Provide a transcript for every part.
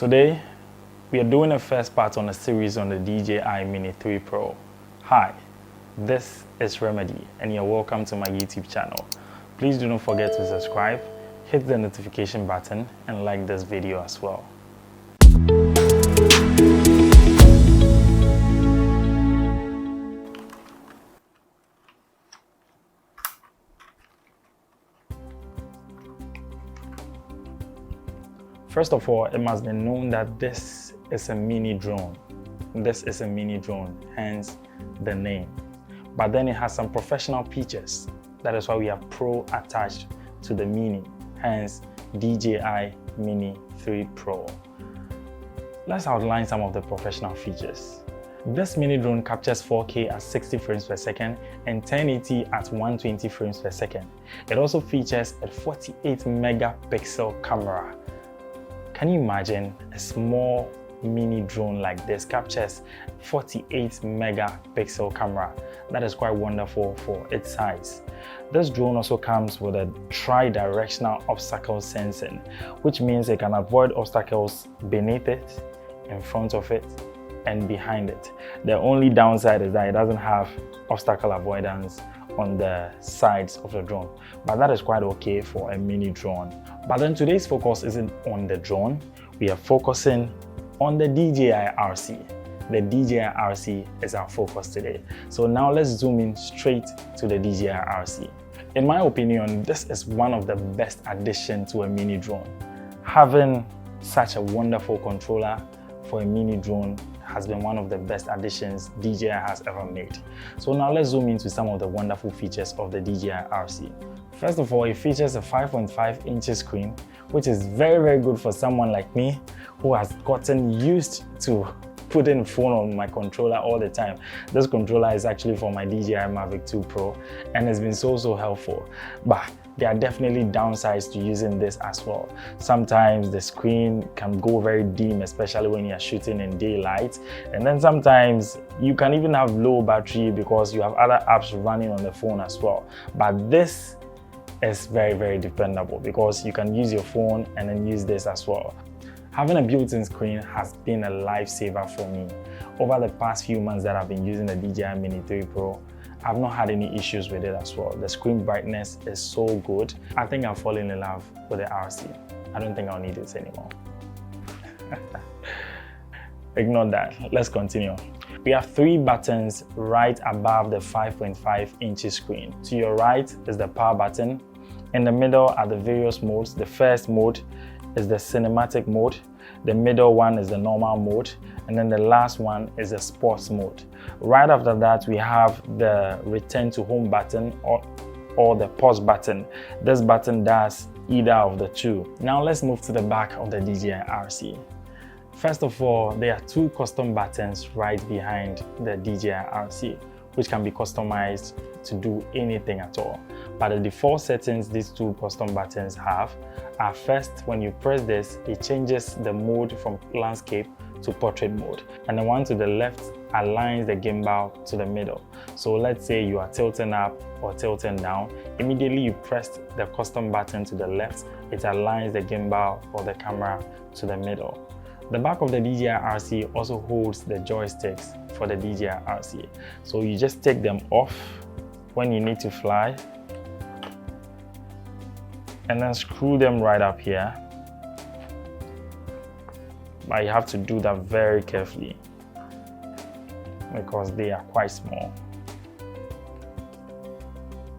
Today, we are doing the first part on a series on the DJI Mini 3 Pro. Hi, this is Remedy and you're welcome to my YouTube channel. Please do not forget to subscribe, hit the notification button and like this video as well. First of all, it must be known that this is a mini drone. This is a mini drone, hence the name. But then it has some professional features. That is why we have Pro attached to the Mini, hence DJI Mini 3 Pro. Let's outline some of the professional features. This mini drone captures 4K at 60 frames per second and 1080 at 120 frames per second. It also features a 48 megapixel camera. Can you imagine a small mini drone like this captures 48 megapixel camera? That is quite wonderful for its size. This drone also comes with a tri-directional obstacle sensing, which means it can avoid obstacles beneath it, in front of it, and behind it. The only downside is that it doesn't have obstacle avoidance on the sides of the drone, but that is quite okay for a mini drone. But then today's focus isn't on the drone. We are focusing on the DJI RC. The DJI RC is our focus today. So now let's zoom in straight to the DJI RC. In my opinion, this is one of the best additions to a mini drone. Having such a wonderful controller for a mini drone has been one of the best additions DJI has ever made. So now let's zoom into some of the wonderful features of the DJI RC. First of all, it features a 5.5 inch screen, which is very good for someone like me who has gotten used to putting phone on my controller all the time. This controller is actually for my DJI Mavic 2 Pro and it's been so helpful. But there are definitely downsides to using this as well. Sometimes the screen can go very dim, especially when you're shooting in daylight. And then sometimes you can even have low battery because you have other apps running on the phone as well. But this is very dependable because you can use your phone and then use this as well. Having a built-in screen has been a lifesaver for me. Over the past few months that I've been using the DJI Mini 3 Pro, I've not had any issues with it as well. The screen brightness is so good. I think I'm falling in love with the RC. I don't think I'll need it anymore. Ignore that. Let's continue. We have 3 buttons right above the 5.5 inch screen. To your right is the power button. In the middle are the various modes. The first mode is the cinematic mode. The middle one is the normal mode. And then the last one is the sports mode. Right after that, we have the return to home button or the pause button. This button does either of the two. Now let's move to the back of the DJI RC. First of all, there are 2 custom buttons right behind the DJI RC, which can be customized to do anything at all. But the default settings these 2 custom buttons have are, first, when you press this, it changes the mode from landscape to portrait mode. And the one to the left aligns the gimbal to the middle. So let's say you are tilting up or tilting down. Immediately you press the custom button to the left, it aligns the gimbal or the camera to the middle. The back of the DJI RC also holds the joysticks for the DJI RC. So you just take them off when you need to fly and then screw them right up here. But you have to do that very carefully because they are quite small.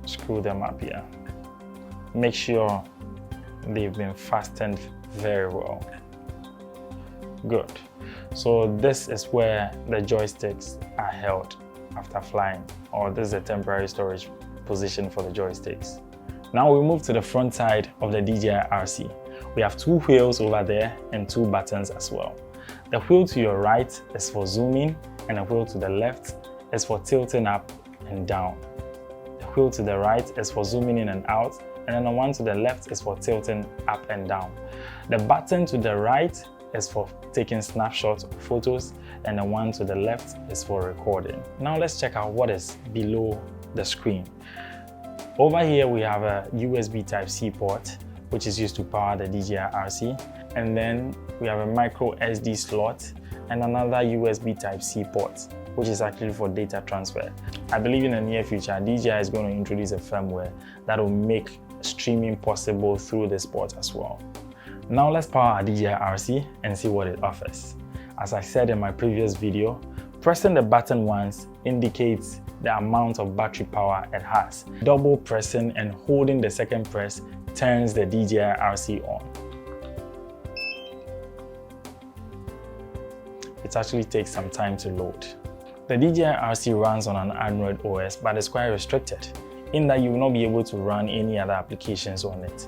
Screw them up here. Make sure they've been fastened very well. Good. So this is where the joysticks are held after flying, or this is a temporary storage position for the joysticks. Now we move to the front side of the DJI RC. We have 2 wheels over there and 2 buttons as well. The wheel to your right is for zooming and the wheel to the left is for tilting up and down. The wheel to the right is for zooming in and out, and then the one to the left is for tilting up and down. The button to the right is for taking snapshots or photos, and the one to the left is for recording. Now let's check out what is below the screen. Over here we have a USB Type-C port, which is used to power the DJI RC. and then we have a micro SD slot and another USB Type-C port, which is actually for data transfer. I believe in the near future, DJI is going to introduce a firmware that will make streaming possible through this port as well. Now let's power our DJI RC and see what it offers. As I said in my previous video, pressing the button once indicates the amount of battery power it has. Double pressing and holding the second press turns the DJI RC on. It actually takes some time to load. The DJI RC runs on an Android OS, but it's quite restricted in that you will not be able to run any other applications on it.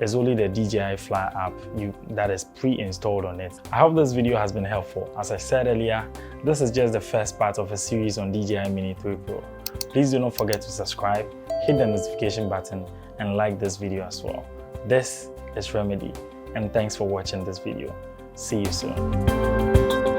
It's only the DJI Fly app that is pre-installed on it. I hope this video has been helpful. As I said earlier, this is just the first part of a series on DJI Mini 3 Pro. Please do not forget to subscribe, hit the notification button, and like this video as well. This is Remedy, and thanks for watching this video. See you soon.